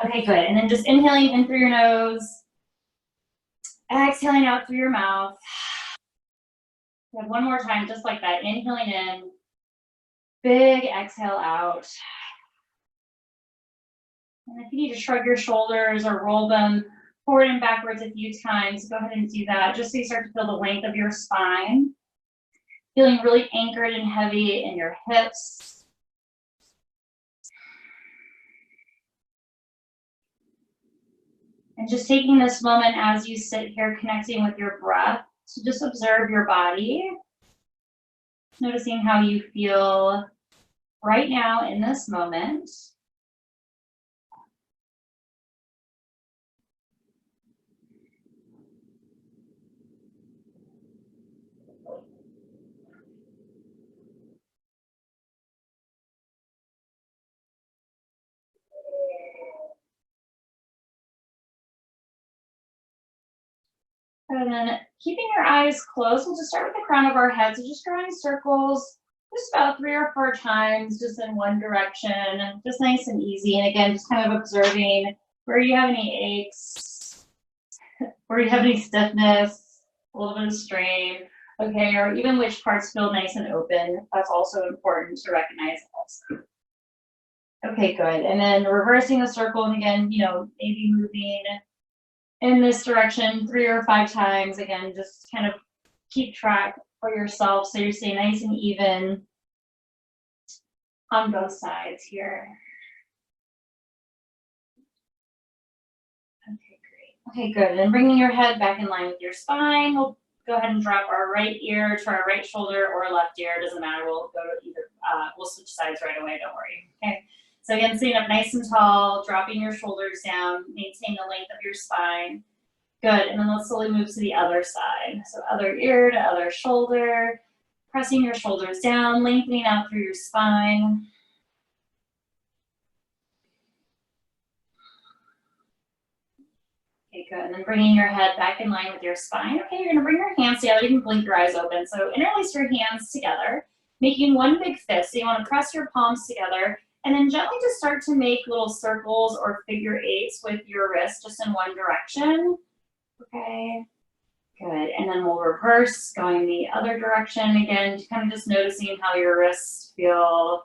Okay, good. And then just inhaling in through your nose, exhaling out through your mouth. Good. One more time, just like that. Inhaling in, big exhale out. And if you need to shrug your shoulders or roll them forward and backwards a few times, go ahead and do that, just so you start to feel the length of your spine. Feeling really anchored and heavy in your hips. And just taking this moment as you sit here, connecting with your breath, to just observe your body. Noticing how you feel right now in this moment. And then keeping your eyes closed, we'll just start with the crown of our head. So just drawing circles, just about 3 or 4 times, just in one direction, just nice and easy. And again, just kind of observing where you have any aches, where you have any stiffness, a little bit of strain, okay, or even which parts feel nice and open. That's also important to recognize also. Okay, good. And then reversing the circle, and again, maybe moving in this direction 3 or 5 times. Again, just kind of keep track for yourself so you stay nice and even on both sides here. Okay, great. Okay, good. And then bringing your head back in line with your spine, we'll go ahead and drop our right ear to our right shoulder or left ear. Doesn't matter. We'll go to either. We'll switch sides right away. Don't worry. Okay. So again, sitting up nice and tall, dropping your shoulders down, maintain the length of your spine. Good, and then let's slowly move to the other side. So other ear to other shoulder, pressing your shoulders down, lengthening out through your spine. Okay, good, and then bringing your head back in line with your spine. Okay, you're gonna bring your hands together. You can blink your eyes open. So interlace your hands together, making one big fist. So you wanna press your palms together, and then gently just start to make little circles or figure eights with your wrist just in one direction. Okay, good. And then we'll reverse, going the other direction again, kind of just noticing how your wrists feel,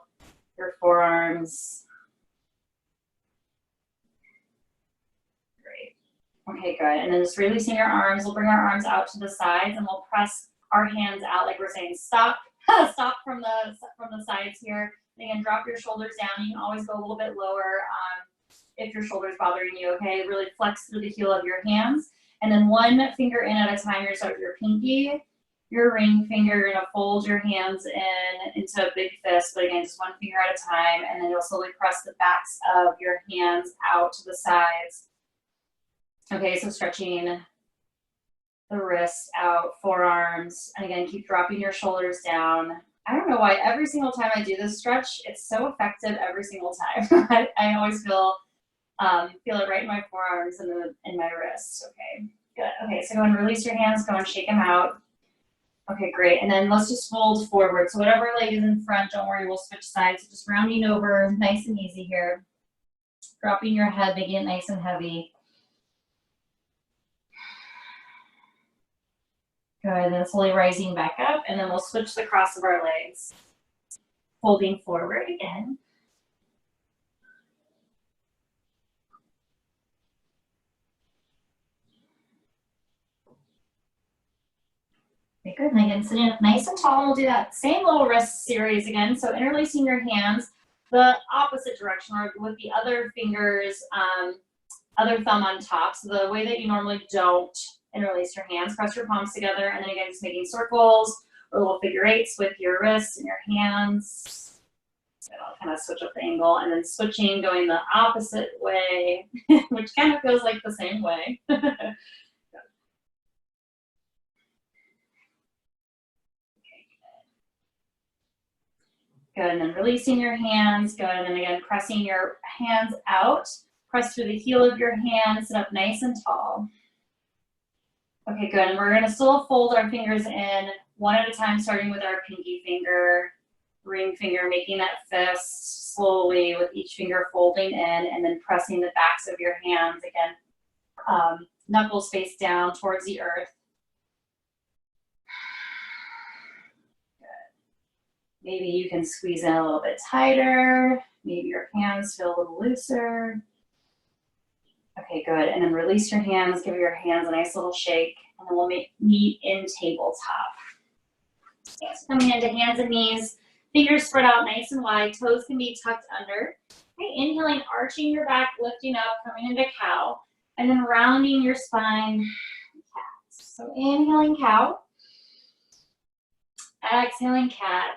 your forearms. Great. Okay, good. And then just releasing your arms. We'll bring our arms out to the sides and we'll press our hands out like we're saying stop. Stop from the sides here. And again, drop your shoulders down. You can always go a little bit lower if your shoulder's bothering you, okay? Really flex through the heel of your hands. And then one finger in at a time. You're gonna start with your pinky, your ring finger. You're gonna fold your hands into a big fist, but again, just one finger at a time. And then you'll slowly press the backs of your hands out to the sides. Okay, so stretching the wrists out, forearms. And again, keep dropping your shoulders down. I don't know why every single time I do this stretch, it's so effective every single time. I always feel it right in my forearms and in my wrists. Okay, good. Okay, so go and release your hands, go and shake them out. Okay, great. And then let's just fold forward. So whatever leg is in front, don't worry, we'll switch sides. So just rounding over, nice and easy here. Dropping your head, making it nice and heavy. Good, and then slowly rising back up, and then we'll switch the cross of our legs. Folding forward again. Okay, good. And again, sitting up nice and tall, and we'll do that same little wrist series again. So interlacing your hands the opposite direction, or with the other fingers, other thumb on top. So the way that you normally don't interlace your hands, press your palms together, and then again, just making circles or little figure eights with your wrists and your hands. So I'll kind of switch up the angle, and then switching, going the opposite way, which kind of feels like the same way. Good, and then releasing your hands. Good, and then again, pressing your hands out. Press through the heel of your hand, sit up nice and tall. Okay, good, and we're gonna still fold our fingers in one at a time, starting with our pinky finger. ring finger, making that fist slowly with each finger folding in and then pressing the backs of your hands again, knuckles face down towards the earth. Good. Maybe you can squeeze in a little bit tighter. Maybe your hands feel a little looser. Okay, good. And then release your hands, give your hands a nice little shake, and then we'll meet in tabletop. Okay, so coming into hands and knees, fingers spread out nice and wide, toes can be tucked under. Okay, inhaling, arching your back, lifting up, coming into cow, and then rounding your spine, cat. So inhaling cow, exhaling cat.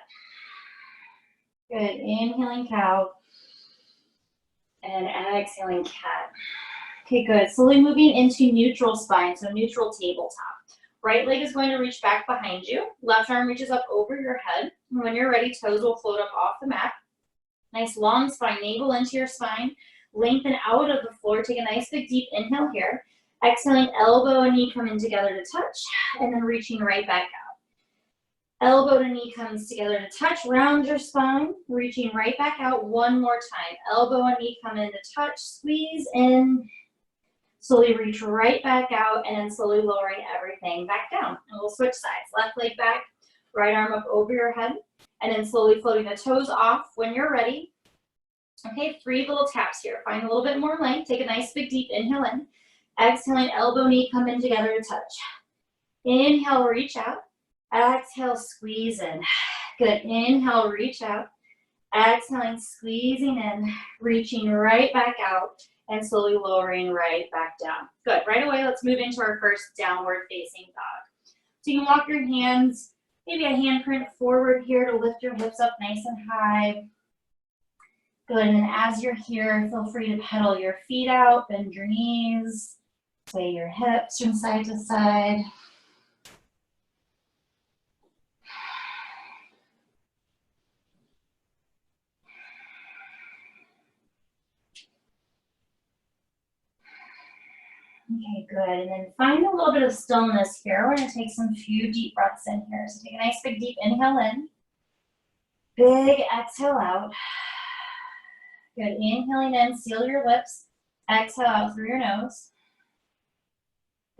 Good, inhaling cow, and exhaling cat. Okay, good. Slowly moving into neutral spine, so neutral tabletop. Right leg is going to reach back behind you. Left arm reaches up over your head. And when you're ready, toes will float up off the mat. Nice long spine, navel into your spine. Lengthen out of the floor. Take a nice big deep inhale here. Exhaling, elbow and knee coming together to touch, and then reaching right back out. Elbow to knee comes together to touch. Round your spine, reaching right back out one more time. Elbow and knee come in to touch. Squeeze in. Slowly reach right back out, and then slowly lowering everything back down. And we'll switch sides. Left leg back, right arm up over your head, and then slowly floating the toes off when you're ready. Okay, 3 little taps here. Find a little bit more length. Take a nice big deep inhale in. Exhaling, elbow, knee come in together to touch. Inhale, reach out. Exhale, squeeze in. Good. Inhale, reach out. Exhaling, squeezing in, reaching right back out, and slowly lowering right back down. Good. Right away, let's move into our first downward facing dog. So you can walk your hands, maybe a handprint forward here to lift your hips up nice and high. Good. And then as you're here, feel free to pedal your feet out, bend your knees, sway your hips from side to side. Okay, good. And then find a little bit of stillness here. We're going to take some few deep breaths in here. So take a nice big deep inhale in. Big exhale out. Good. Inhaling in, seal your lips. Exhale out through your nose.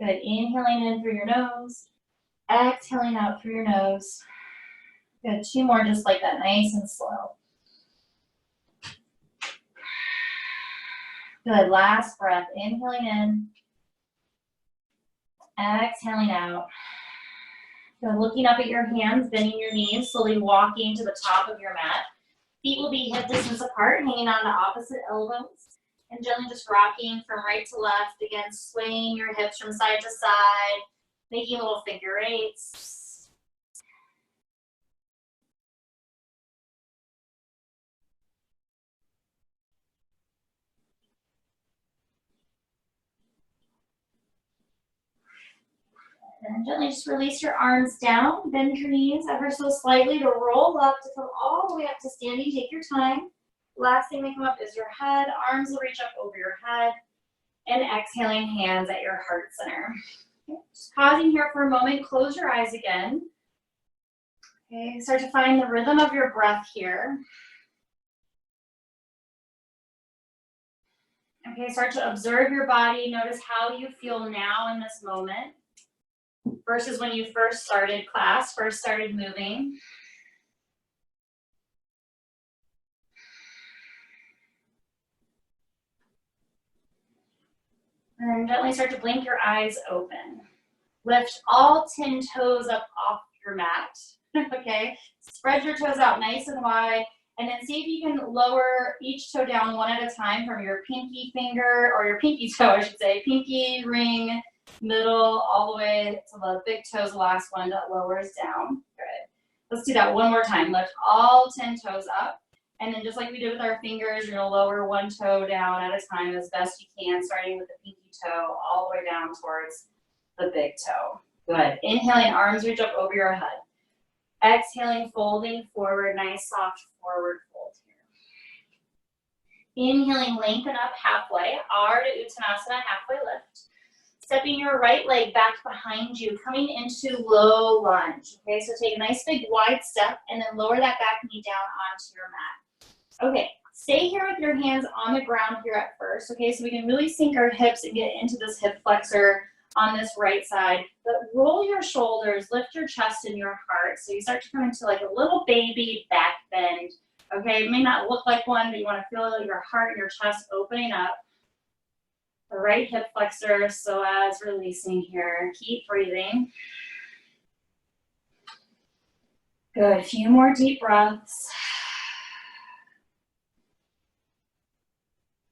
Good. Inhaling in through your nose. Exhaling out through your nose. Good. 2 more just like that, nice and slow. Good. Last breath. Inhaling in. Exhaling out. Good. Looking up at your hands, bending your knees, slowly walking to the top of your mat. Feet will be hip distance apart, hanging on to opposite elbows. And gently just rocking from right to left. Again, swaying your hips from side to side, making little figure eights. And gently just release your arms down, bend your knees ever so slightly to roll up, to come all the way up to standing. Take your time. Last thing to come up is your head. Arms will reach up over your head. And exhaling, hands at your heart center. Okay, just pausing here for a moment. Close your eyes again. Okay, start to find the rhythm of your breath here. Okay, start to observe your body. Notice how you feel now in this moment versus when you first started class, first started moving. And then gently start to blink your eyes open. Lift all 10 toes up off your mat. Okay, spread your toes out nice and wide. And then see if you can lower each toe down one at a time from your pinky finger, or your pinky toe, I should say. Pinky, ring, middle, all the way to the big toes, the last one that lowers down. Good. Let's do that one more time. Lift all 10 toes up. And then just like we did with our fingers, you're going to lower one toe down at a time as best you can, starting with the pinky toe all the way down towards the big toe. Good. Inhaling, arms reach up over your head. Exhaling, folding forward, nice soft forward fold here. Inhaling, lengthen up halfway, Ardha Uttanasana, halfway lift. Stepping your right leg back behind you, coming into low lunge. Okay, so take a nice big wide step and then lower that back knee down onto your mat. Okay, stay here with your hands on the ground here at first. Okay, so we can really sink our hips and get into this hip flexor on this right side. But roll your shoulders, lift your chest and your heart. So you start to come into like a little baby back bend. Okay, it may not look like one, but you want to feel your heart and your chest opening up. The right hip flexor, psoas releasing here. Keep breathing. Good, a few more deep breaths.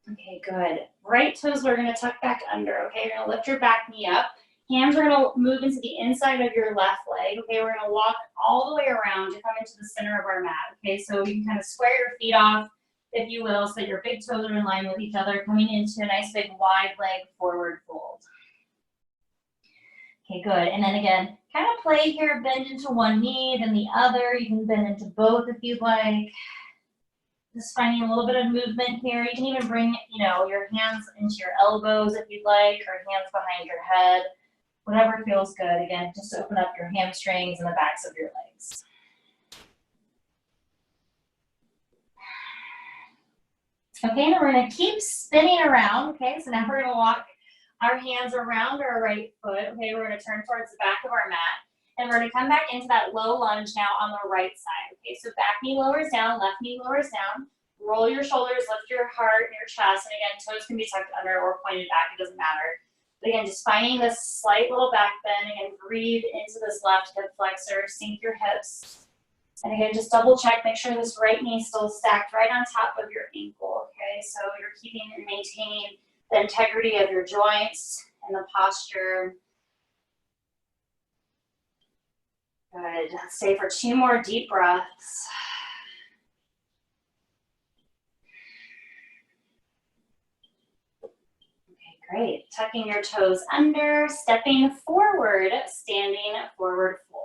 Okay, good. Right toes we're gonna tuck back under, okay? You're gonna lift your back knee up. Hands are gonna move into the inside of your left leg, okay? We're gonna walk all the way around to come into the center of our mat, okay? So you can kind of square your feet off, if you will, so that your big toes are in line with each other, coming into a nice big wide leg forward fold. Okay, good. And then again, kind of play here, bend into one knee, then the other. You can bend into both if you'd like. Just finding a little bit of movement here. You can even bring, your hands into your elbows if you'd like, or hands behind your head. Whatever feels good. Again, just open up your hamstrings and the backs of your legs. Okay, now we're going to keep spinning around. Okay, so now we're going to walk our hands around our right foot. Okay, we're going to turn towards the back of our mat. And we're going to come back into that low lunge now on the right side. Okay, so back knee lowers down, left knee lowers down. Roll your shoulders, lift your heart and your chest. And again, toes can be tucked under or pointed back. It doesn't matter. But again, just finding this slight little back bend. Again, breathe into this left hip flexor. Sink your hips. And again, just double check. Make sure this right knee is still stacked right on top of your ankle. Okay, so you're keeping and maintaining the integrity of your joints and the posture. Good. Let's stay for 2 more deep breaths. Okay, great. Tucking your toes under, stepping forward, standing forward fold.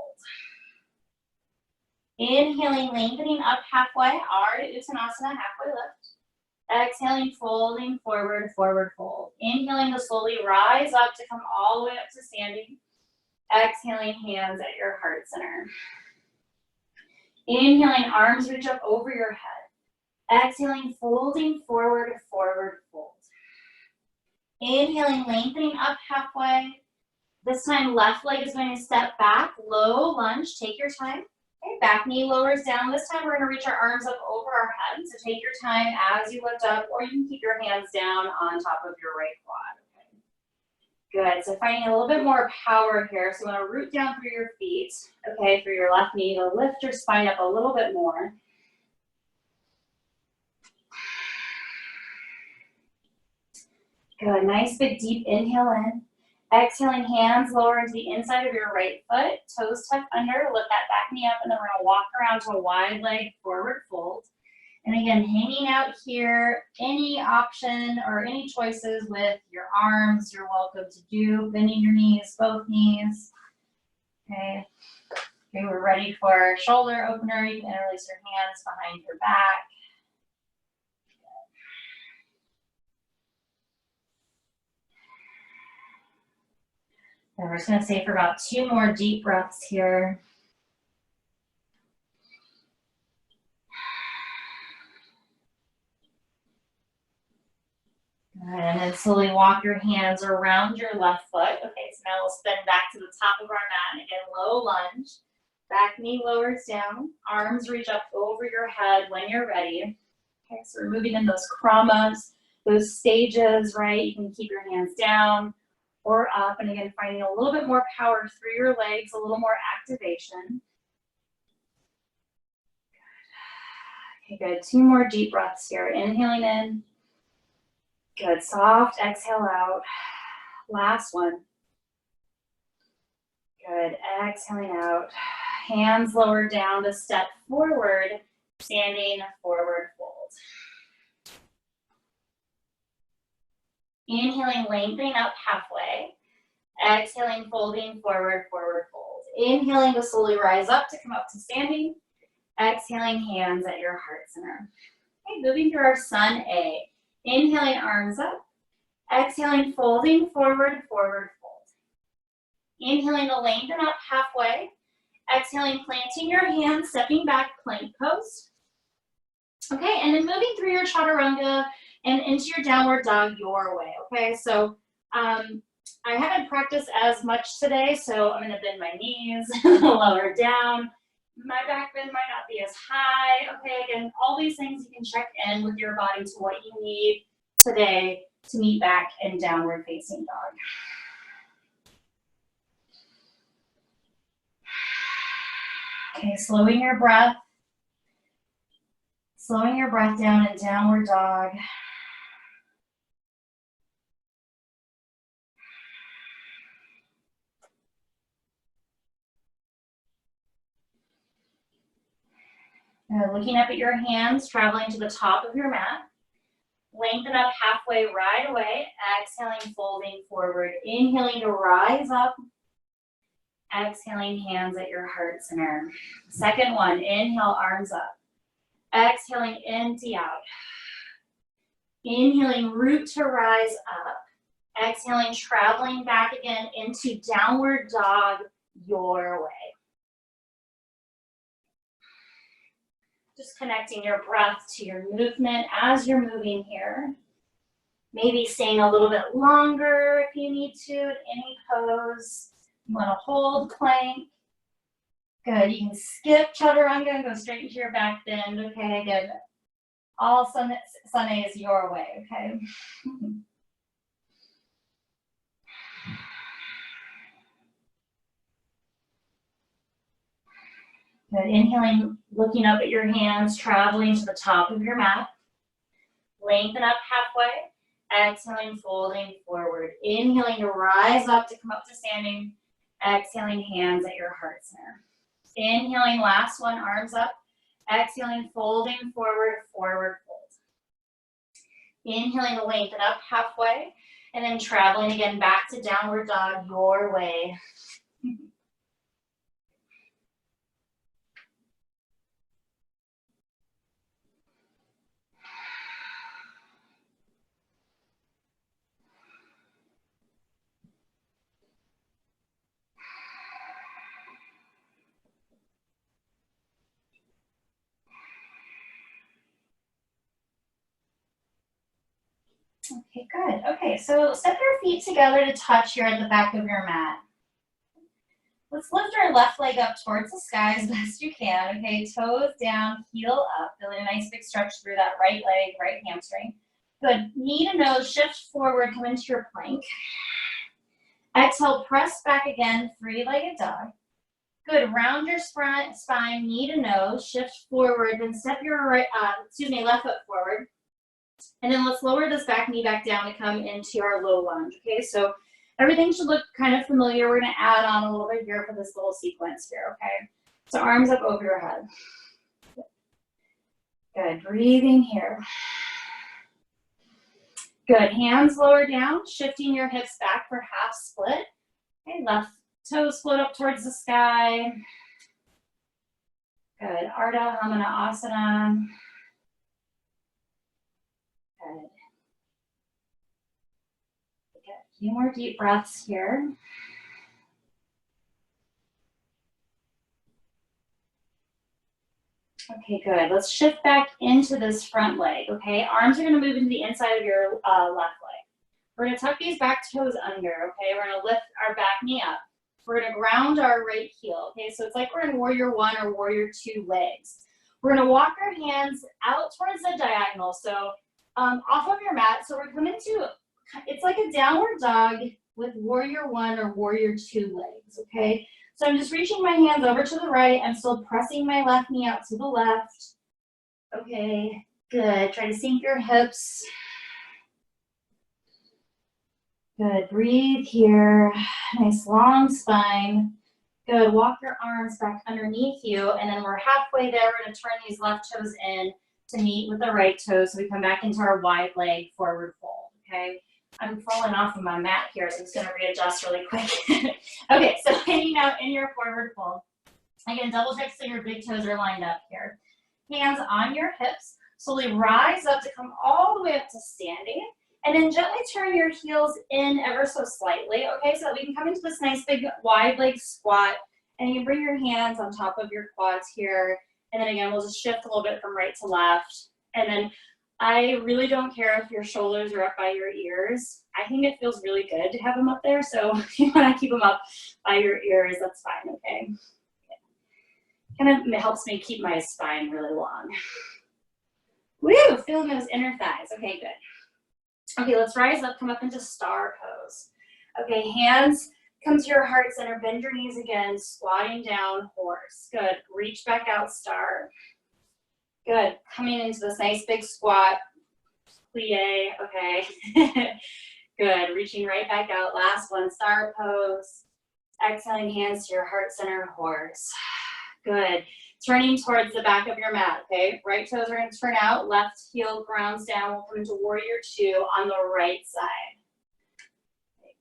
Inhaling, lengthening up halfway, Ardha Uttanasana, halfway lift. Exhaling, folding forward, forward fold. Inhaling to slowly rise up to come all the way up to standing. Exhaling, hands at your heart center. Inhaling, arms reach up over your head. Exhaling, folding forward, forward fold. Inhaling, lengthening up halfway. This time, left leg is going to step back, low lunge. Take your time. Okay, back knee lowers down. This time, we're going to reach our arms up over our head. So take your time as you lift up, or you can keep your hands down on top of your right quad. Good, so finding a little bit more power here. So you want to root down through your feet, okay, through your left knee to lift your spine up a little bit more. Good, nice big deep inhale in. Exhaling, hands lower into the inside of your right foot, toes tucked under, lift that back knee up, and then we're going to walk around to a wide leg forward fold. And again, hanging out here, any option or any choices with your arms, you're welcome to do. Bending your knees, both knees. Okay, we're ready for shoulder opener. You can interlace your hands behind your back. And we're just going to stay for about 2 more deep breaths here. And then slowly walk your hands around your left foot. Okay, so now we'll spin back to the top of our mat. And again, low lunge. Back knee lowers down. Arms reach up over your head when you're ready. Okay, so we're moving in those kramas, those stages, right? You can keep your hands down or up. And again, finding a little bit more power through your legs, a little more activation. Okay, good. 2 more deep breaths here. Inhaling in. Good, soft exhale out. Last one. Good, exhaling out. Hands lower down to step forward, standing forward fold. Inhaling, lengthening up halfway. Exhaling, folding forward, forward fold. Inhaling to slowly rise up to come up to standing. Exhaling, hands at your heart center. Okay, moving through our Sun A. Inhaling, arms up. Exhaling, folding forward, forward fold. Inhaling to lengthen up halfway. Exhaling, planting your hands, stepping back, plank pose. Okay, and then moving through your chaturanga and into your downward dog your way, okay? So I haven't practiced as much today, so I'm gonna bend my knees, lower down. My back bend might not be as high, okay? Again, all these things you can check in with your body to what you need today to meet back in downward facing dog. Okay, slowing your breath down in downward dog. Looking up at your hands, traveling to the top of your mat. Lengthen up halfway right away. Exhaling, folding forward. Inhaling to rise up. Exhaling, hands at your heart center. Second one, inhale, arms up. Exhaling, empty out. Inhaling, root to rise up. Exhaling, traveling back again into downward dog your way. Just connecting your breath to your movement as you're moving here. Maybe staying a little bit longer if you need to in any pose. You want to hold plank. Good. You can skip chaturanga and go straight into your back bend. Okay, good. All Sunday is your way, okay? Good. Inhaling, looking up at your hands, traveling to the top of your mat. Lengthen up halfway. Exhaling, folding forward. Inhaling to rise up to come up to standing. Exhaling, hands at your heart center. Inhaling, last one, arms up. Exhaling, folding forward, forward fold. Inhaling to lengthen up halfway. And then traveling again back to downward dog your way. Okay, good. Okay, so step your feet together to touch here at the back of your mat. Let's lift our left leg up towards the sky as best you can. Okay, toes down, heel up. Feeling a nice big stretch through that right leg, right hamstring. Good. Knee to nose, shift forward, come into your plank. Exhale, press back again, three-legged dog. Good. Round your spine, knee to nose, shift forward, then step your left foot forward. And then let's lower this back knee back down to come into our low lunge, okay? So everything should look kind of familiar. We're gonna add on a little bit here for this little sequence here, okay? So arms up over your head. Good, breathing here. Good, hands lower down, shifting your hips back for half split. Okay, left toes float up towards the sky. Good, Ardha Hamanasana. Good. Okay, a few more deep breaths here. Okay, good. Let's shift back into this front leg, okay? Arms are gonna move into the inside of your left leg. We're gonna tuck these back toes under, okay? We're gonna lift our back knee up. We're gonna ground our right heel, okay? So it's like we're in warrior one or warrior two legs. We're gonna walk our hands out towards the diagonal, so off of your mat. So we're coming to, it's like a downward dog with warrior one or warrior two legs, okay? So I'm just reaching my hands over to the right. I'm still pressing my left knee out to the left. Okay, good. Try to sink your hips. Good, breathe here. Nice long spine. Good, walk your arms back underneath you, and then we're halfway there. We're gonna turn these left toes in to meet with the right toes, so we come back into our wide leg forward fold, okay? I'm falling off of my mat here, so I'm just gonna readjust really quick. Okay, so hanging out in your forward fold. Again, double check so your big toes are lined up here. Hands on your hips, slowly rise up to come all the way up to standing. And then gently turn your heels in ever so slightly, okay? So that we can come into this nice big wide leg squat. And you can bring your hands on top of your quads here. And then again, we'll just shift a little bit from right to left. And then I really don't care if your shoulders are up by your ears. I think it feels really good to have them up there. So if you want to keep them up by your ears, that's fine, okay? Kind of helps me keep my spine really long. Woo, feeling those inner thighs. Okay, good. Okay, let's rise up, come up into star pose. Okay, hands come to your heart center, bend your knees again, squatting down, horse. Good, reach back out, star. Good, coming into this nice big squat, plie, okay. Good, reaching right back out, last one, star pose. Exhaling, hands to your heart center, horse. Good, turning towards the back of your mat, okay. Right toes are gonna turn out, left heel grounds down, we'll come into warrior two on the right side. Okay,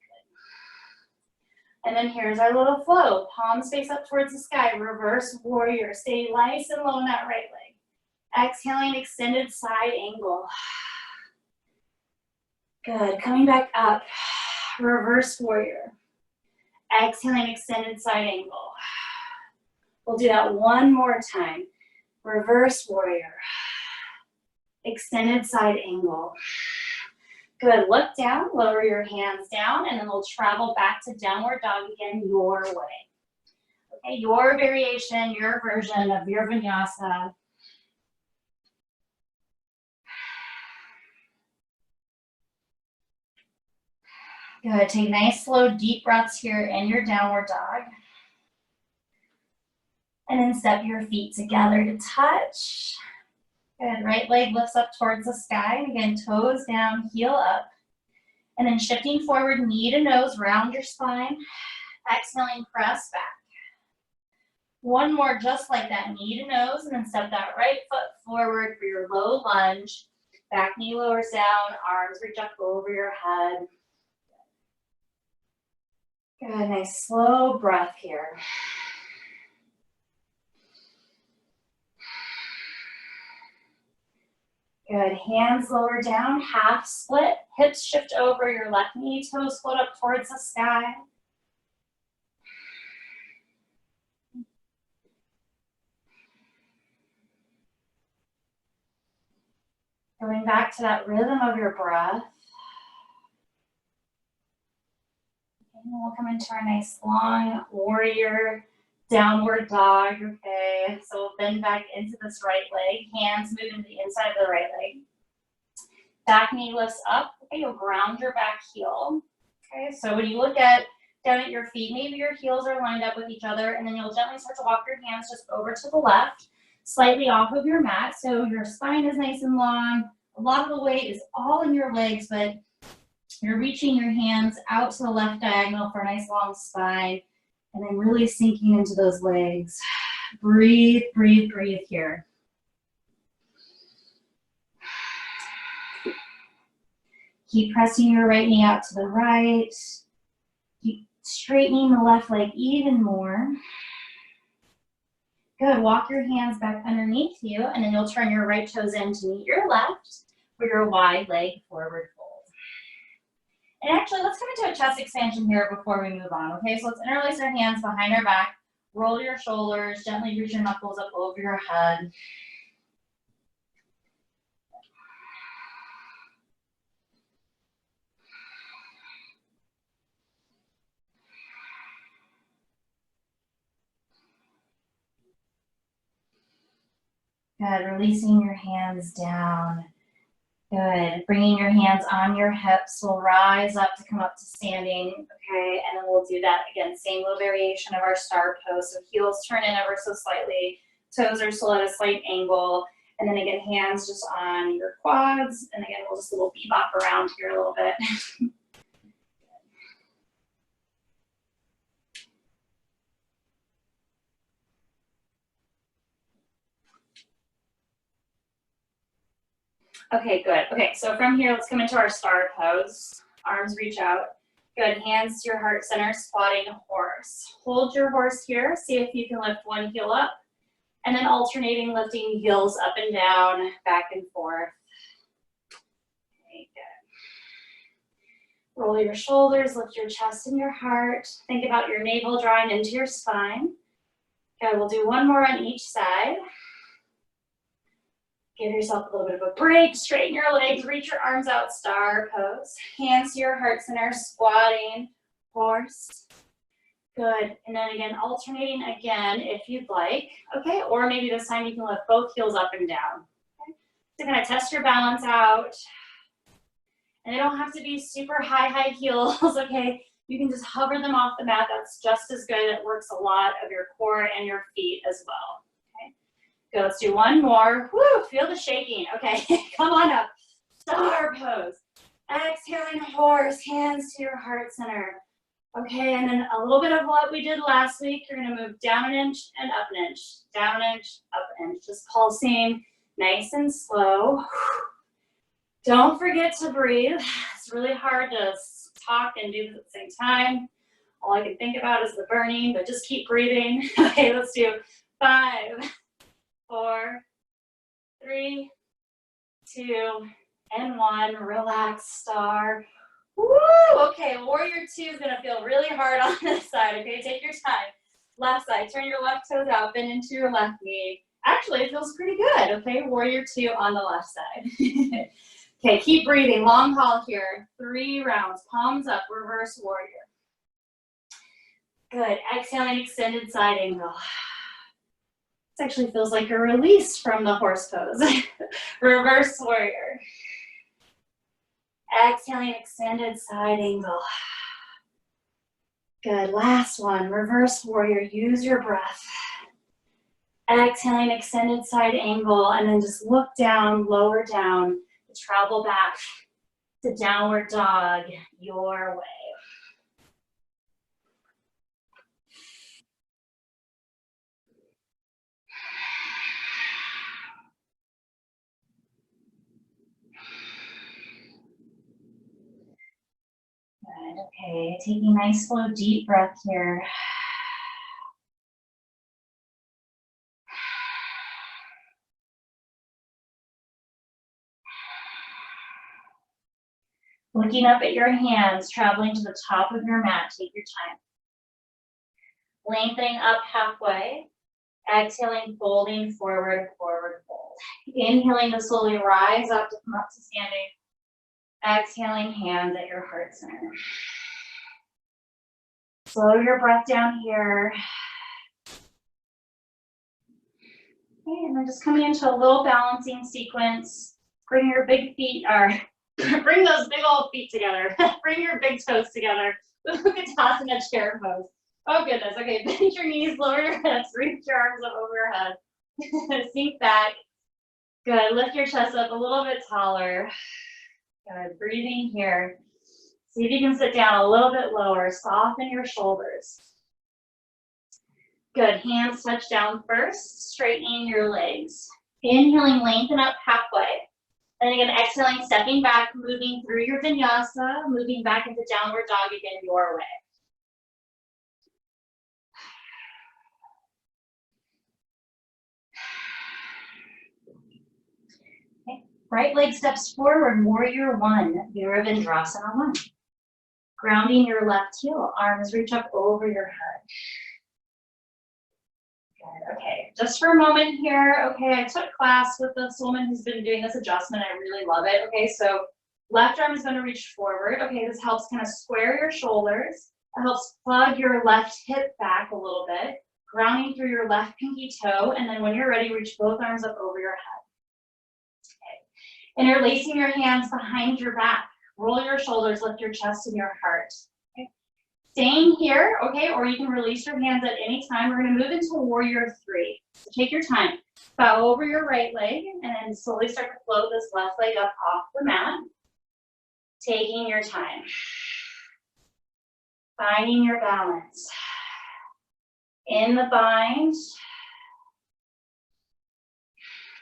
good. And then here's our little flow, palms face up towards the sky, reverse warrior, stay nice and low in that right leg. Exhaling, extended side angle. Good, coming back up, reverse warrior. Exhaling, extended side angle. We'll do that one more time. Reverse warrior. Extended side angle. Good, look down, lower your hands down, and then we'll travel back to downward dog again your way. Okay, your variation, your version of your vinyasa. Good, take nice, slow, deep breaths here in your downward dog. And then step your feet together to touch. Good, right leg lifts up towards the sky. Again, toes down, heel up. And then shifting forward, knee to nose, round your spine. Exhaling, press back. One more just like that, knee to nose, and then step that right foot forward for your low lunge. Back knee lowers down, arms reach up over your head. Good, nice slow breath here. Good, hands lower down, half split, hips shift over your left knee, toes float up towards the sky. Going back to that rhythm of your breath. And we'll come into our nice long warrior downward dog, okay? So we'll bend back into this right leg, hands move into the inside of the right leg. Back knee lifts up, okay, you'll ground your back heel. Okay, so when you look down at your feet, maybe your heels are lined up with each other, and then you'll gently start to walk your hands just over to the left, slightly off of your mat, so your spine is nice and long. A lot of the weight is all in your legs, but you're reaching your hands out to the left diagonal for a nice long spine, and then really sinking into those legs. Breathe, breathe, breathe here. Keep pressing your right knee out to the right. Keep straightening the left leg even more. Good, walk your hands back underneath you, and then you'll turn your right toes in to meet your left for your wide leg forward fold. And actually, let's come into a chest expansion here before we move on, okay? So let's interlace our hands behind our back, roll your shoulders, gently reach your knuckles up over your head. Good, releasing your hands down. Good, bringing your hands on your hips. We'll rise up to come up to standing, okay? And then we'll do that again, same little variation of our star pose. So heels turn in ever so slightly, toes are still at a slight angle, and then again, hands just on your quads, and again, we'll just a little bebop around here a little bit. Okay, good. Okay, so from here, let's come into our star pose. Arms reach out. Good, hands to your heart center, squatting horse. Hold your horse here. See if you can lift one heel up. And then alternating, lifting heels up and down, back and forth. Okay, good. Roll your shoulders, lift your chest and your heart. Think about your navel drawing into your spine. Okay, we'll do one more on each side. Give yourself a little bit of a break, straighten your legs, reach your arms out, star pose. Hands to your heart center, squatting, horse. Good, and then again, alternating again if you'd like, okay? Or maybe this time you can lift both heels up and down. Okay? So kind of test your balance out. And they don't have to be super high heels, okay? You can just hover them off the mat, that's just as good. It works a lot of your core and your feet as well. Good, let's do one more. Woo, feel the shaking. Okay, come on up. Star pose. Exhaling horse, hands to your heart center. Okay, and then a little bit of what we did last week. You're gonna move down an inch and up an inch. Down an inch, up an inch. Just pulsing nice and slow. Don't forget to breathe. It's really hard to talk and do this at the same time. All I can think about is the burning, but just keep breathing. Okay, let's do 5, 4, 3, 2, and 1. Relax, star. Woo! Okay, warrior 2 is gonna feel really hard on this side. Okay, take your time. Left side, turn your left toes out, bend into your left knee. Actually, it feels pretty good. Okay, warrior 2 on the left side. Okay, keep breathing. Long haul here. 3 rounds. Palms up. Reverse warrior. Good. Exhaling, extended side angle. This actually feels like a release from the horse pose. Reverse warrior. Exhaling, extended side angle. Good, last one, reverse warrior, use your breath. Exhaling, extended side angle, and then just look down, lower down, travel back to downward dog, your way. Good, okay, taking a nice slow deep breath here. Looking up at your hands, traveling to the top of your mat, take your time. Lengthening up halfway, exhaling, folding forward, forward fold. Inhaling to slowly rise up to come up to standing. Exhaling, hands at your heart center. Slow your breath down here. Okay, and then just coming into a little balancing sequence. Bring your big feet, or bring those big old feet together. Bring your big toes together. Vinyasa chair pose. Oh goodness, okay, bend your knees, lower your hips, reach your arms up over your head. Sink back. Good, lift your chest up a little bit taller. Good, breathing here. See if you can sit down a little bit lower, soften your shoulders. Good, hands touch down first, straightening your legs. Inhaling, lengthen up halfway. And again, exhaling, stepping back, moving through your vinyasa, moving back into downward dog again your way. Okay. Right leg steps forward, warrior 1, Virabhadrasana 1. Grounding your left heel, arms reach up over your head. Good, okay, just for a moment here, okay, I took class with this woman who's been doing this adjustment, I really love it. Okay, so left arm is gonna reach forward. Okay, this helps kind of square your shoulders. It helps plug your left hip back a little bit, grounding through your left pinky toe, and then when you're ready, reach both arms up over your head. Okay. Interlacing your hands behind your back. Roll your shoulders, lift your chest and your heart. Okay. Staying here, okay, or you can release your hands at any time. We're gonna move into warrior 3. So take your time. Bow over your right leg and then slowly start to float this left leg up off the mat. Taking your time. Finding your balance. In the bind.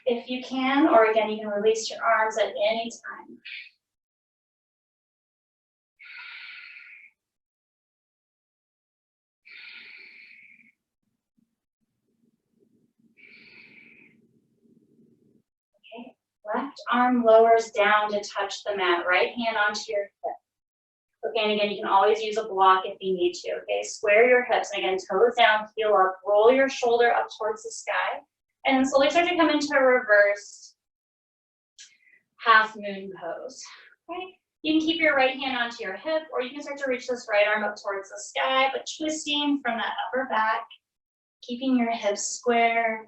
If you can, or again, you can release your arms at any time. Okay, left arm lowers down to touch the mat, right hand onto your hip. Okay, and again, you can always use a block if you need to, okay? Square your hips, and again, toes down, heel up, roll your shoulder up towards the sky, and then slowly start to come into a reverse half moon pose, okay? You can keep your right hand onto your hip, or you can start to reach this right arm up towards the sky, but twisting from that upper back, keeping your hips square.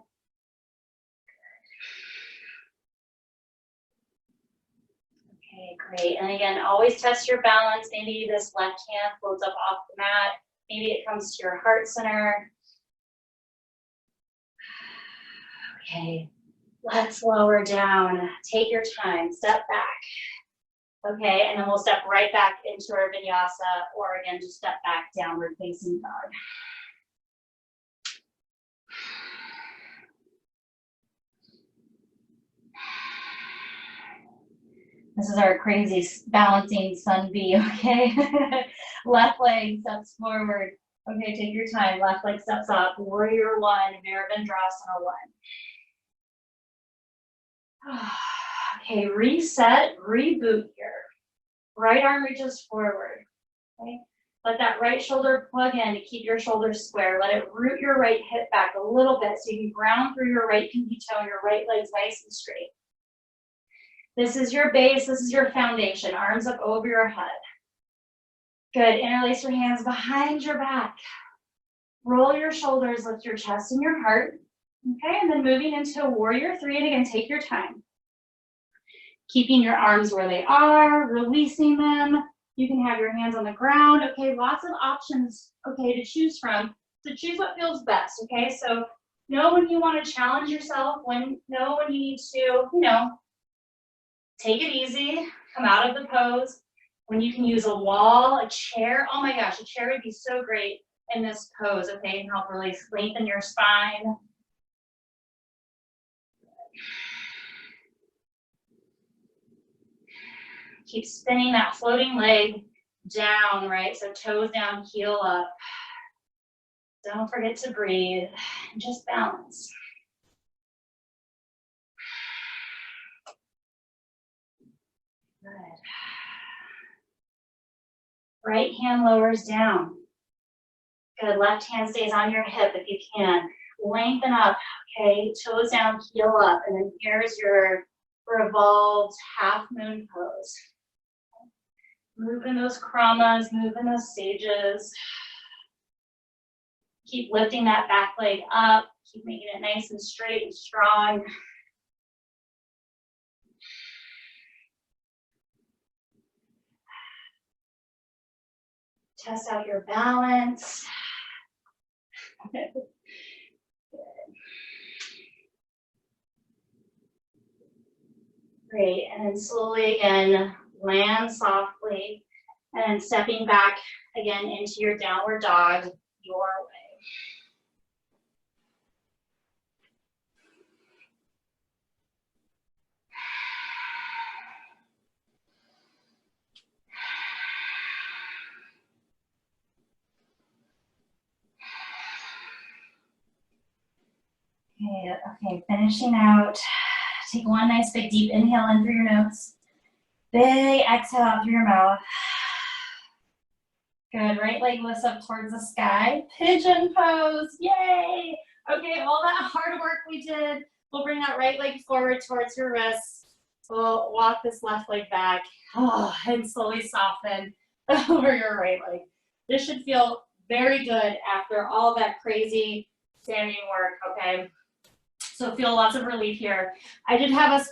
Okay, great. And again, always test your balance. Maybe this left hand floats up off the mat. Maybe it comes to your heart center. Okay, let's lower down. Take your time, step back. Okay, and then we'll step right back into our vinyasa, or again, just step back, downward facing dog. This is our crazy balancing sun bee, okay? Left leg steps forward. Okay, take your time. Left leg steps up. Warrior one, Virabhadrasana one. Okay, reset, reboot here. Right arm reaches forward, okay? Let that right shoulder plug in to keep your shoulders square. Let it root your right hip back a little bit so you can ground through your right pinky toe and your right leg's nice and straight. This is your base, this is your foundation. Arms up over your head. Good, interlace your hands behind your back. Roll your shoulders, lift your chest and your heart. Okay, and then moving into warrior three, and again, take your time. Keeping your arms where they are, releasing them. You can have your hands on the ground. Okay, lots of options, okay, to choose from. So choose what feels best, okay? So know when you want to challenge yourself, know when you need to, take it easy, come out of the pose. When you can use a wall, a chair. Oh my gosh, a chair would be so great in this pose, okay? And help really lengthen your spine. Keep spinning that floating leg down, right? So toes down, heel up. Don't forget to breathe, just balance. Good. Right hand lowers down. Good, left hand stays on your hip if you can. Lengthen up, okay? Toes down, heel up, and then here's your revolved half moon pose. Move in those kramas, move in those stages. Keep lifting that back leg up. Keep making it nice and straight and strong. Test out your balance. Great, and then slowly again, land softly, and then stepping back again into your downward dog, your way. Okay, finishing out. Take one nice big deep inhale in through your nose. Big exhale out through your mouth. Good, right leg lifts up towards the sky. Pigeon pose, yay! Okay, all that hard work we did. We'll bring that right leg forward towards your wrists. We'll walk this left leg back, and slowly soften over your right leg. This should feel very good after all that crazy standing work, okay? So feel lots of relief here. I did have us,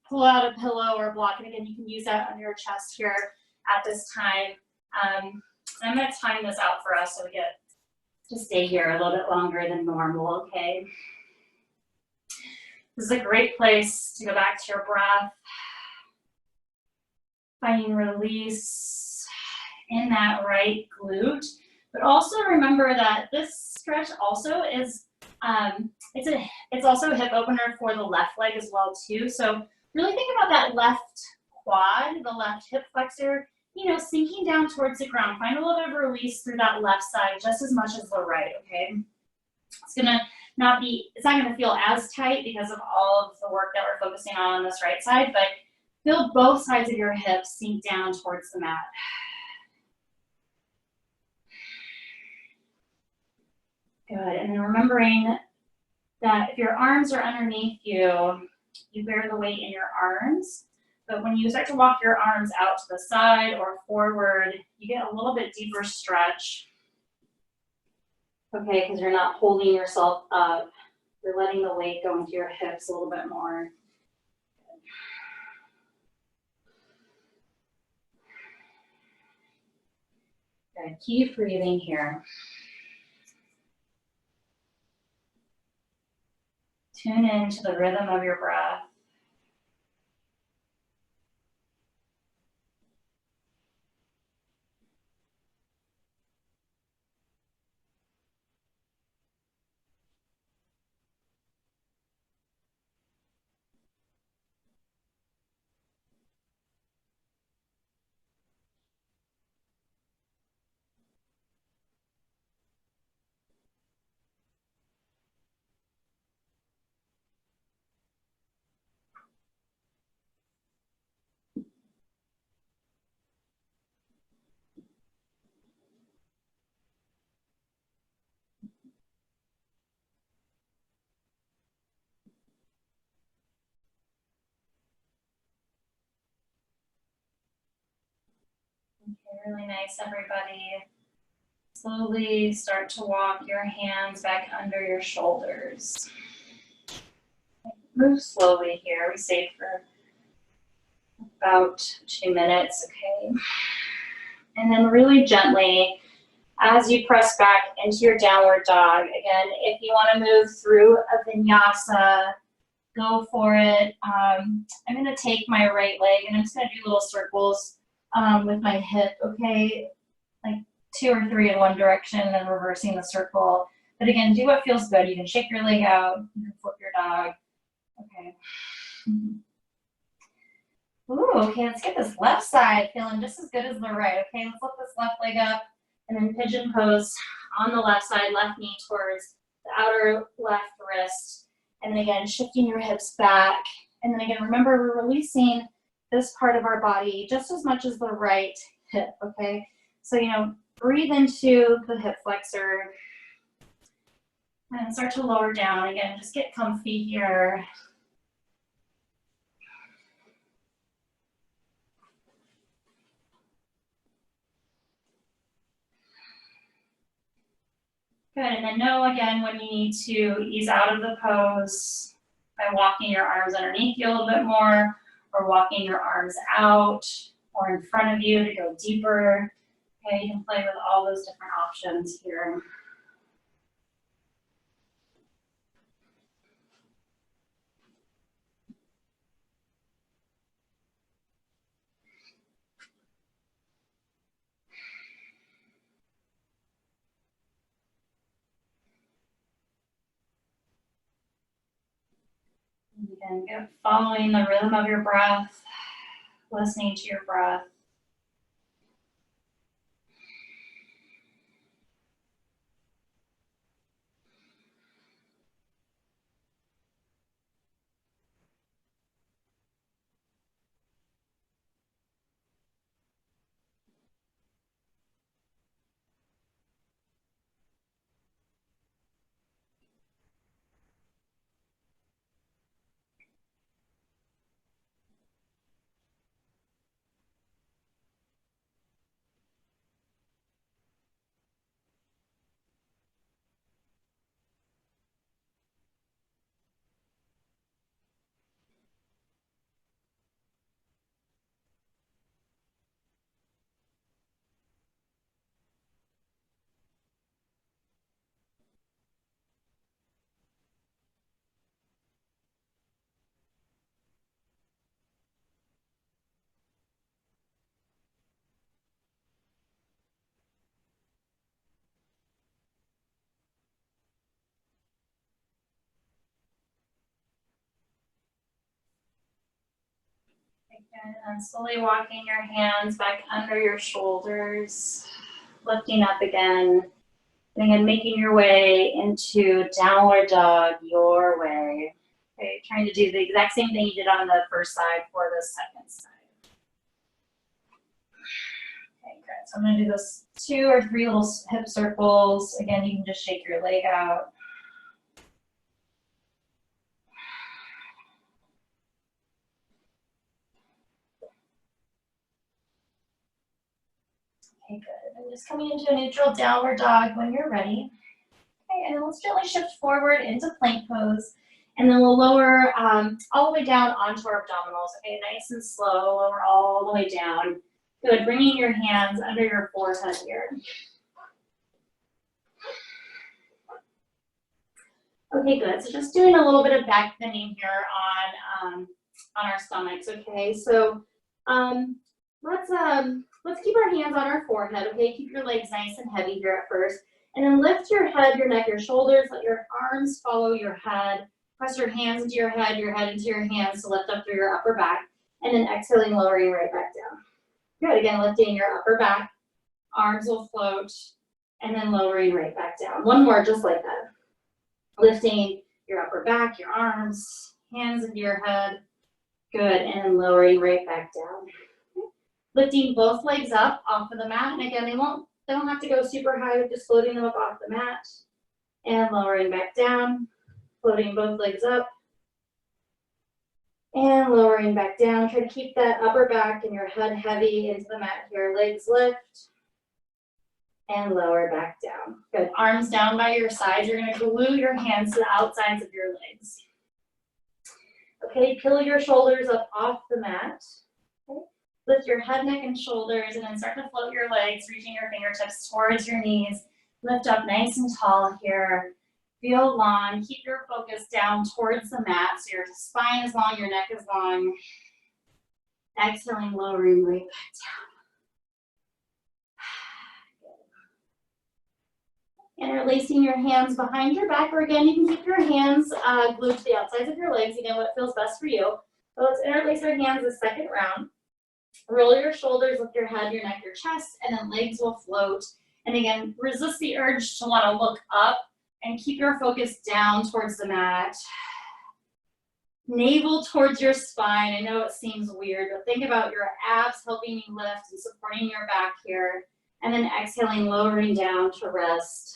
pull out a pillow or a block, and again, you can use that on your chest here at this time. I'm gonna time this out for us so we get to stay here a little bit longer than normal, okay? This is a great place to go back to your breath. Finding release in that right glute, but also remember that this stretch also is, it's also a hip opener for the left leg as well too. So really think about that left quad, the left hip flexor, sinking down towards the ground. Find a little bit of release through that left side just as much as the right, okay? It's not gonna feel as tight because of all of the work that we're focusing on this right side, but feel both sides of your hips sink down towards the mat. Good, and then remembering that if your arms are underneath you, you bear the weight in your arms. But when you start to walk your arms out to the side or forward, you get a little bit deeper stretch. Okay, because you're not holding yourself up. You're letting the weight go into your hips a little bit more. Good, keep breathing here. Tune into the rhythm of your breath. Okay, really nice, everybody. Slowly start to walk your hands back under your shoulders. Move slowly here. We stayed for about 2 minutes, okay? And then really gently, as you press back into your downward dog, again, if you want to move through a vinyasa, go for it. I'm going to take my right leg and I'm just going to do little circles with my hip, okay? Like 2 or 3 in one direction and then reversing the circle. But again, do what feels good. You can shake your leg out, you can flip your dog. Okay. Ooh, okay, let's get this left side feeling just as good as the right. Okay, let's lift this left leg up and then pigeon pose on the left side, left knee towards the outer left wrist. And then again, shifting your hips back. And then again, remember we're releasing this part of our body just as much as the right hip, okay? So, you know, breathe into the hip flexor and start to lower down. Again, just get comfy here. Good, and then know again when you need to ease out of the pose by walking your arms underneath you a little bit more, or walking your arms out or in front of you to go deeper. Okay, you can play with all those different options here. And again, following the rhythm of your breath, listening to your breath. Again, and slowly walking your hands back under your shoulders, lifting up again. And again, making your way into downward dog your way. Okay, trying to do the exact same thing you did on the first side for the second side. Okay, good. I'm gonna do this 2 or 3 little hip circles. Again, you can just shake your leg out. Okay, good. And just coming into a neutral downward dog when you're ready. Okay, and then let's gently shift forward into plank pose. And then we'll lower all the way down onto our abdominals. Okay, nice and slow, lower all the way down. Good, bringing your hands under your forehead here. Okay, good. So just doing a little bit of back bending here on our stomachs. Okay, so let's keep our hands on our forehead. Okay, keep your legs nice and heavy here at first, and then lift your head, your neck, your shoulders. Let your arms follow your head. Press your hands into your head into your hands to lift up through your upper back, and then exhaling, lowering right back down. Good. Again, lifting your upper back. Arms will float, and then lowering right back down. One more, just like that. Lifting your upper back, your arms, hands into your head. Good, and then lowering right back down. Lifting both legs up off of the mat, and again, they don't have to go super high, just floating them up off the mat, and lowering back down, floating both legs up, and lowering back down. Try to keep that upper back and your head heavy into the mat here. Legs lift, and lower back down. Good. Arms down by your sides. You're going to glue your hands to the outsides of your legs. Okay, peel your shoulders up off the mat. Okay. Lift your head, neck, and shoulders, and then start to float your legs, reaching your fingertips towards your knees. Lift up nice and tall here. Feel long. Keep your focus down towards the mat, so your spine is long, your neck is long. Exhaling, lowering right back down. Interlacing your hands behind your back, or again, you can keep your hands glued to the outsides of your legs. Again, what feels best for you. So let's interlace our hands the second round. Roll your shoulders, lift your head, your neck, your chest, and then legs will float. And again, resist the urge to want to look up and keep your focus down towards the mat. Navel towards your spine. I know it seems weird, but think about your abs helping you lift and supporting your back here. And then exhaling, lowering down to rest.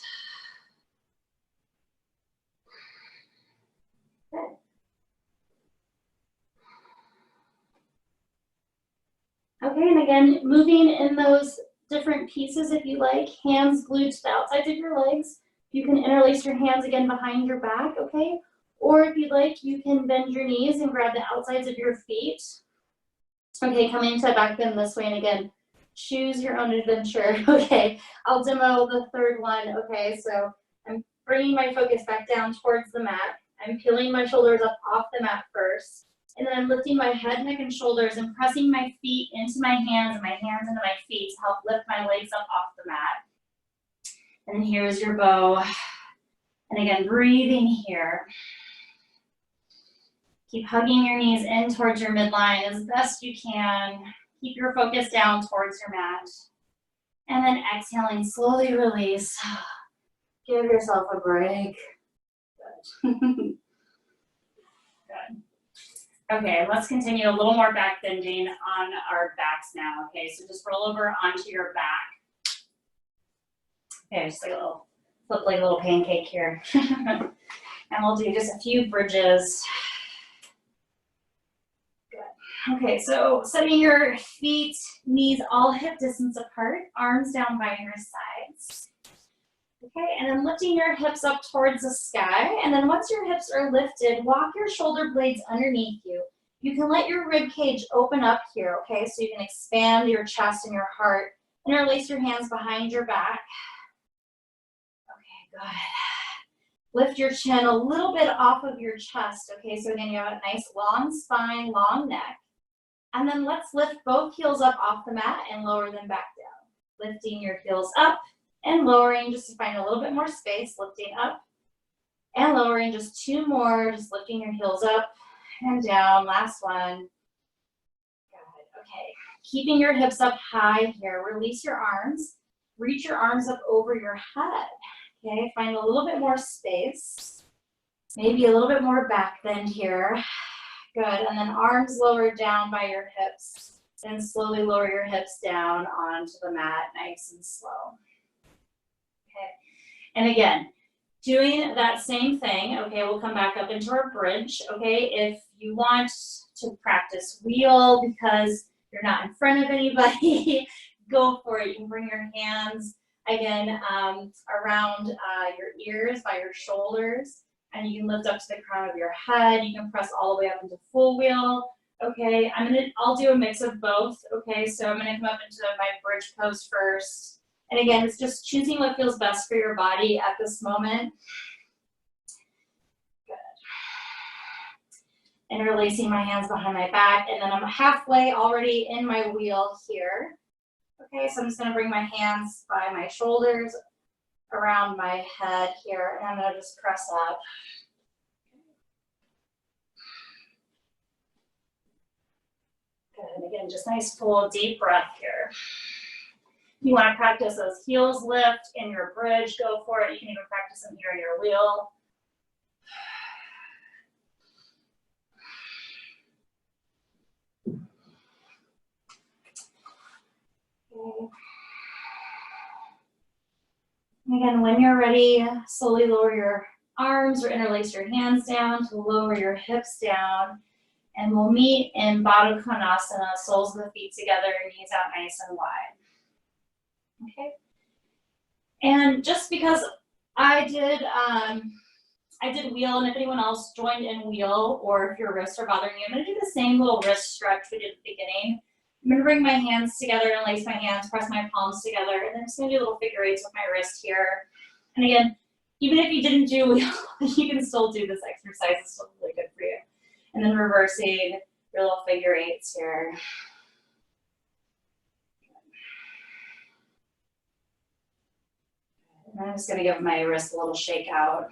Good. Okay, and again, moving in those different pieces if you like. Hands glued to the outsides of your legs. You can interlace your hands again behind your back, okay? Or if you'd like, you can bend your knees and grab the outsides of your feet. Okay, coming into a back bend this way, and again, choose your own adventure. Okay, I'll demo the third one. Okay, so I'm bringing my focus back down towards the mat. I'm peeling my shoulders up off the mat first. And then I'm lifting my head, neck, and shoulders and pressing my feet into my hands and my hands into my feet to help lift my legs up off the mat. And here's your bow. And again, breathing here. Keep hugging your knees in towards your midline as best you can. Keep your focus down towards your mat. And then exhaling, slowly release. Give yourself a break. Good. Good. Okay, let's continue a little more back bending on our backs now. Okay, so just roll over onto your back. Okay, just like a little, flip like a little pancake here. And we'll do just a few bridges. Okay, so setting your feet, knees all hip distance apart, arms down by your sides. Okay, and then lifting your hips up towards the sky. And then once your hips are lifted, walk your shoulder blades underneath you. You can let your rib cage open up here, okay? So you can expand your chest and your heart. Interlace your hands behind your back. Okay, good. Lift your chin a little bit off of your chest, okay? So again, you have a nice long spine, long neck. And then let's lift both heels up off the mat and lower them back down. Lifting your heels up and lowering just to find a little bit more space. Lifting up and lowering, just 2 more. Just lifting your heels up and down. Last one. Good. Okay. Keeping your hips up high here. Release your arms. Reach your arms up over your head. Okay. Find a little bit more space. Maybe a little bit more back bend here. Good, and then arms lowered down by your hips. Then slowly lower your hips down onto the mat, nice and slow. Okay, and again, doing that same thing, okay, we'll come back up into our bridge, okay? If you want to practice wheel because you're not in front of anybody, go for it. You can bring your hands, again, around your ears, by your shoulders, and you can lift up to the crown of your head. You can press all the way up into full wheel. Okay, I'll do a mix of both, okay? So I'm gonna come up into my bridge pose first. And again, it's just choosing what feels best for your body at this moment. Good. Interlacing my hands behind my back, and then I'm halfway already in my wheel here. Okay, so I'm just gonna bring my hands by my shoulders, around my head here, and I'm gonna just press up. Good, and again, just nice full deep breath here. You want to practice those heels lift in your bridge, go for it. You can even practice them here in your wheel. Okay. Again, when you're ready, slowly lower your arms or interlace your hands down to lower your hips down. And we'll meet in Baddha Konasana, soles of the feet together, knees out nice and wide. Okay. And just because I did wheel, and if anyone else joined in wheel, or if your wrists are bothering you, I'm gonna do the same little wrist stretch we did at the beginning. I'm gonna bring my hands together and lace my hands, press my palms together, and then I'm just gonna do little figure eights with my wrist here. And again, even if you didn't do wheel, you can still do this exercise. It's still really good for you. And then reversing your little figure eights here. And I'm just gonna give my wrist a little shake out.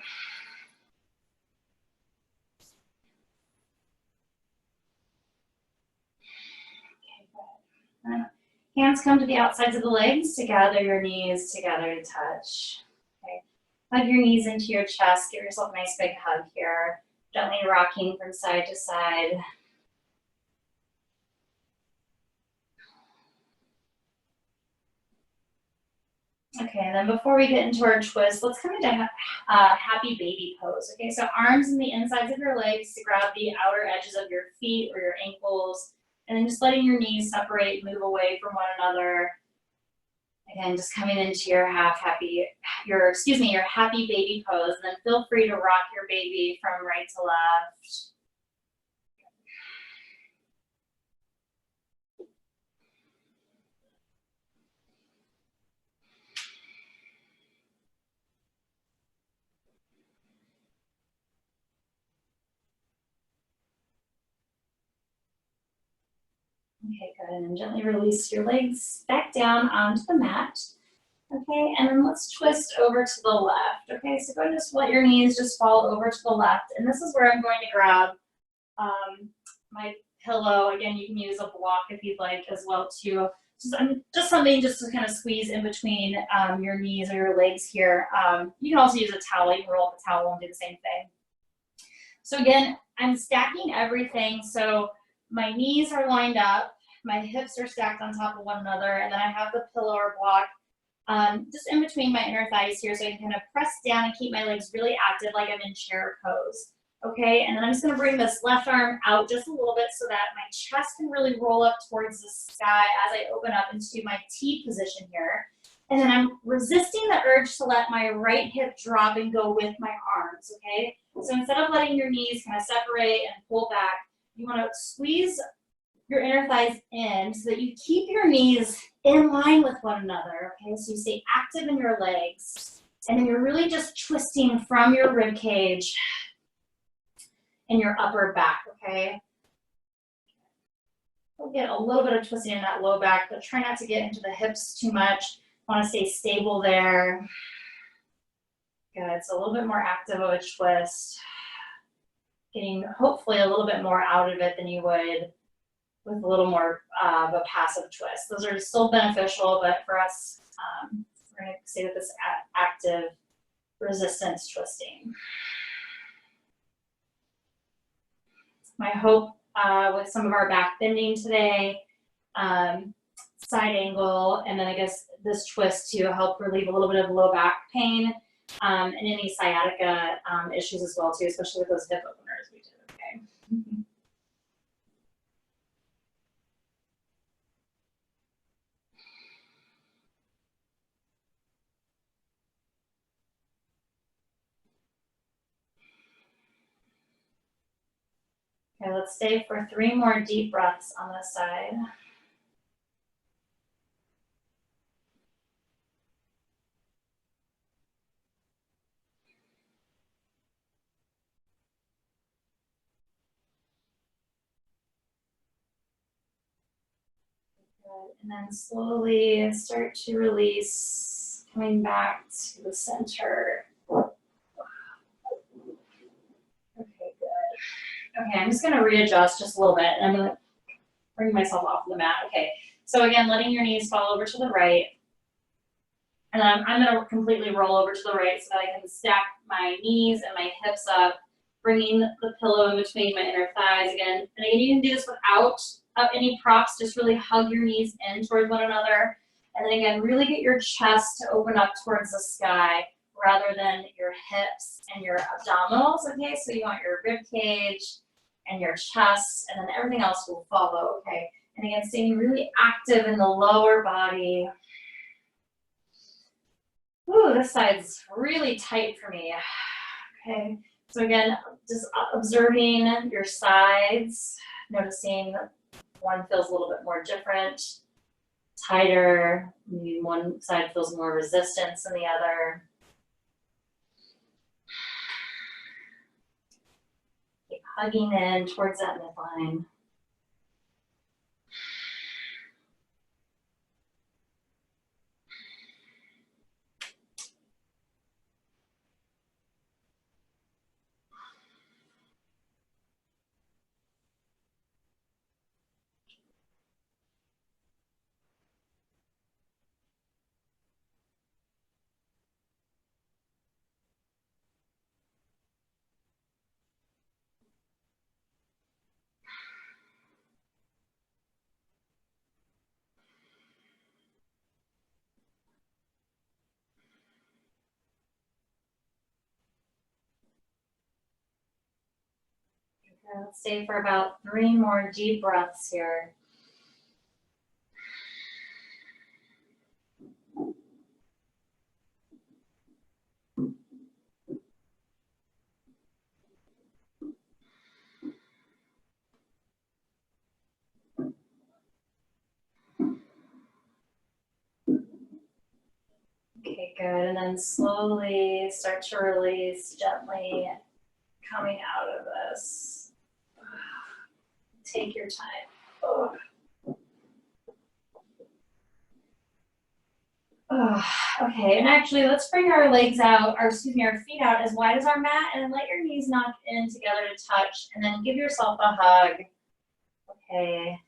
Okay, good. Hands come to the outsides of the legs to gather your knees together to touch. Okay, hug your knees into your chest. Give yourself a nice big hug here. Gently rocking from side to side. Okay, and then before we get into our twist, let's come into happy baby pose. Okay, so arms in the insides of your legs to grab the outer edges of your feet or your ankles, and then just letting your knees separate, move away from one another. Again, just coming into your happy baby pose, and then feel free to rock your baby from right to left. Okay, good, and then gently release your legs back down onto the mat. Okay, and then let's twist over to the left. Okay, so go ahead and just let your knees just fall over to the left. And this is where I'm going to grab my pillow. Again, you can use a block if you'd like as well too. Just something just to kind of squeeze in between your knees or your legs here. You can also use a towel. You can roll up a towel and do the same thing. So again, I'm stacking everything. So my knees are lined up. My hips are stacked on top of one another. And then I have the pillow or block just in between my inner thighs here, so I can kind of press down and keep my legs really active like I'm in chair pose. Okay, and then I'm just gonna bring this left arm out just a little bit so that my chest can really roll up towards the sky as I open up into my T position here. And then I'm resisting the urge to let my right hip drop and go with my arms, okay? So instead of letting your knees kind of separate and pull back, you wanna squeeze your inner thighs in so that you keep your knees in line with one another, okay? So you stay active in your legs, and then you're really just twisting from your rib cage and your upper back, okay? We'll get a little bit of twisting in that low back, but try not to get into the hips too much. Want to stay stable there. Good, so a little bit more active of a twist. Getting hopefully a little bit more out of it than you would with a little more of a passive twist. Those are still beneficial, but for us, we're gonna stay with this active resistance twisting. My hope with some of our back bending today side angle, and then I guess this twist to help relieve a little bit of low back pain, and any sciatica issues as well too, especially with those hip openers we did, okay? Okay, let's stay for 3 more deep breaths on this side. Good. And then slowly start to release, coming back to the center. Okay, good. Okay, I'm just gonna readjust just a little bit, and I'm gonna bring myself off the mat. Okay, so again, letting your knees fall over to the right. And then I'm gonna completely roll over to the right so that I can stack my knees and my hips up, bringing the pillow in between my inner thighs again. And again, you can do this without any props, just really hug your knees in towards one another. And then again, really get your chest to open up towards the sky rather than your hips and your abdominals, okay? So you want your rib cage and your chest, and then everything else will follow, okay? And again, staying really active in the lower body. Ooh, this side's really tight for me. Okay, so again, just observing your sides, noticing one feels a little bit more different, tighter, maybe one side feels more resistance than the other. Keep hugging in towards that midline. Okay, let's stay for about 3 more deep breaths here. Okay, good. And then slowly start to release, gently coming out of this. Take your time. Oh. Oh, okay, and actually let's bring our legs out, or excuse me, our feet out as wide as our mat, and then let your knees knock in together to touch, and then give yourself a hug. Okay.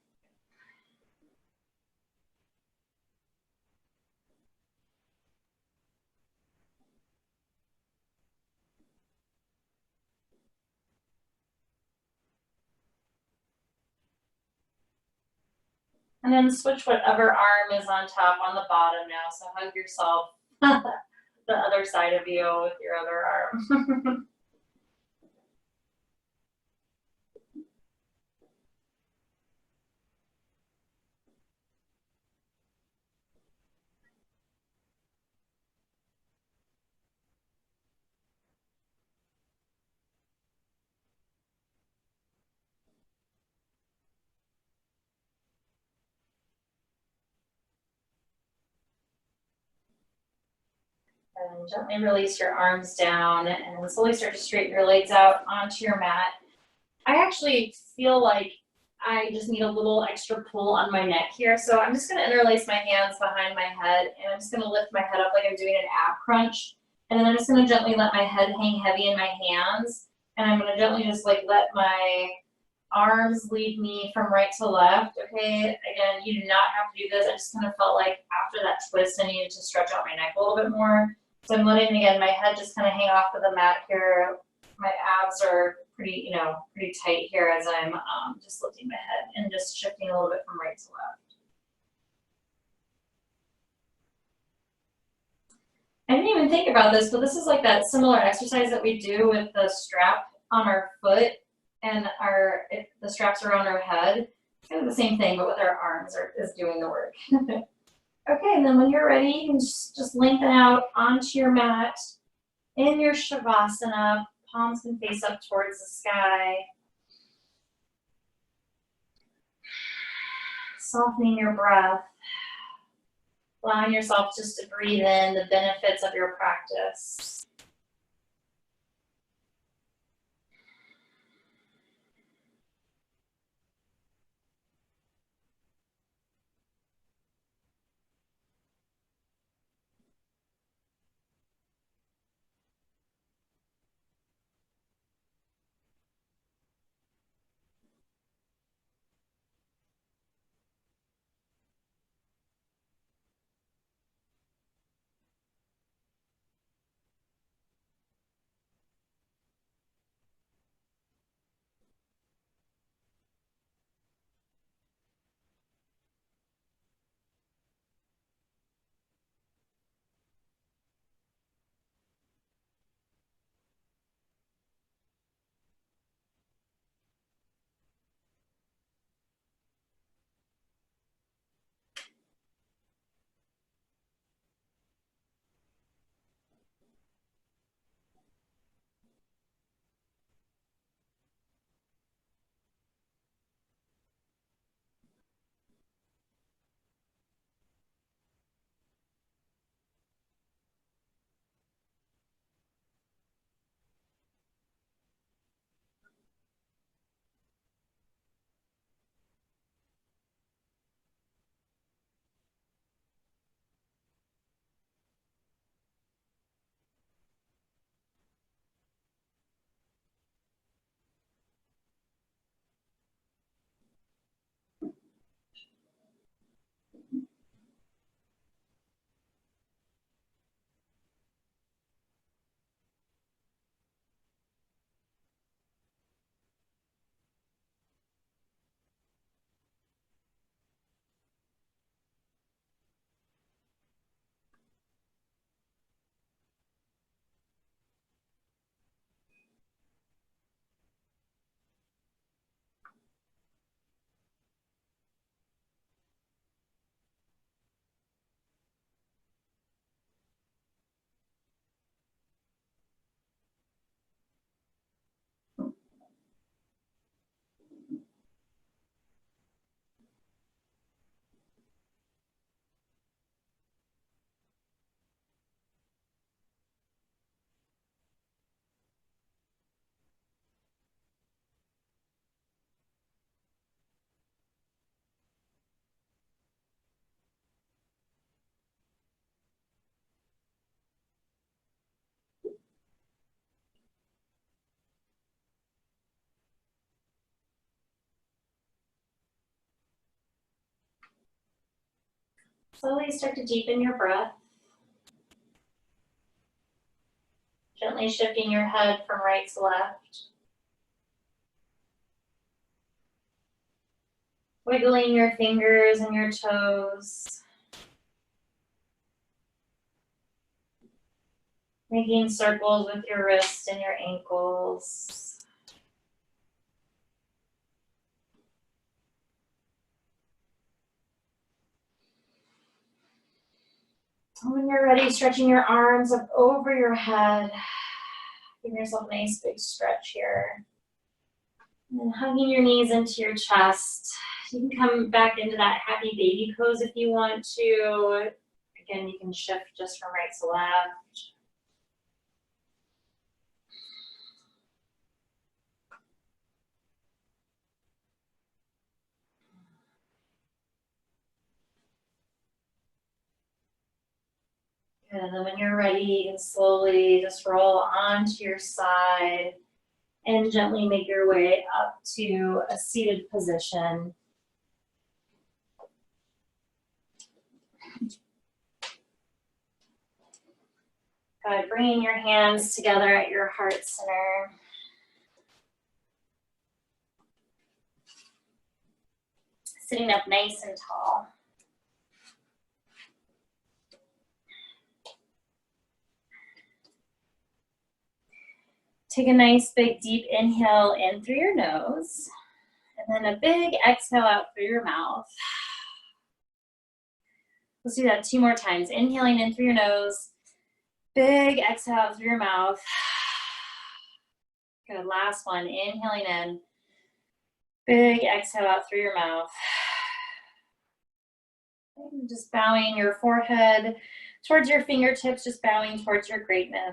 And then switch whatever arm is on top on the bottom now, so hug yourself, the other side of you with your other arm. And gently release your arms down and slowly start to straighten your legs out onto your mat. I actually feel like I just need a little extra pull on my neck here. So I'm just gonna interlace my hands behind my head, and I'm just gonna lift my head up like I'm doing an ab crunch. And then I'm just gonna gently let my head hang heavy in my hands. And I'm gonna gently just like let my arms lead me from right to left, okay? Again, you do not have to do this. I just kind of felt like after that twist, I needed to stretch out my neck a little bit more. So I'm letting, again, my head just kind of hang off of the mat here. My abs are pretty, pretty tight here as I'm just lifting my head and just shifting a little bit from right to left. I didn't even think about this, but this is like that similar exercise that we do with the strap on our foot and the straps around our head. It's kind of the same thing, but with our arms is doing the work. Okay, and then when you're ready, you can just lengthen out onto your mat in your Shavasana. Palms can face up towards the sky. Softening your breath. Allowing yourself just to breathe in the benefits of your practice. Slowly start to deepen your breath. Gently shifting your head from right to left. Wiggling your fingers and your toes. Making circles with your wrists and your ankles. When you're ready, stretching your arms up over your head. Giving yourself a nice big stretch here. And then hugging your knees into your chest. You can come back into that happy baby pose if you want to. Again, you can shift just from right to left. Good, and then when you're ready, you can slowly just roll onto your side and gently make your way up to a seated position. Good, bringing your hands together at your heart center. Sitting up nice and tall. Take a nice big deep inhale in through your nose, and then a big exhale out through your mouth. Let's do that 2 more times. Inhaling in through your nose, big exhale out through your mouth. Good, last one, inhaling in, big exhale out through your mouth. And just bowing your forehead towards your fingertips, just bowing towards your greatness.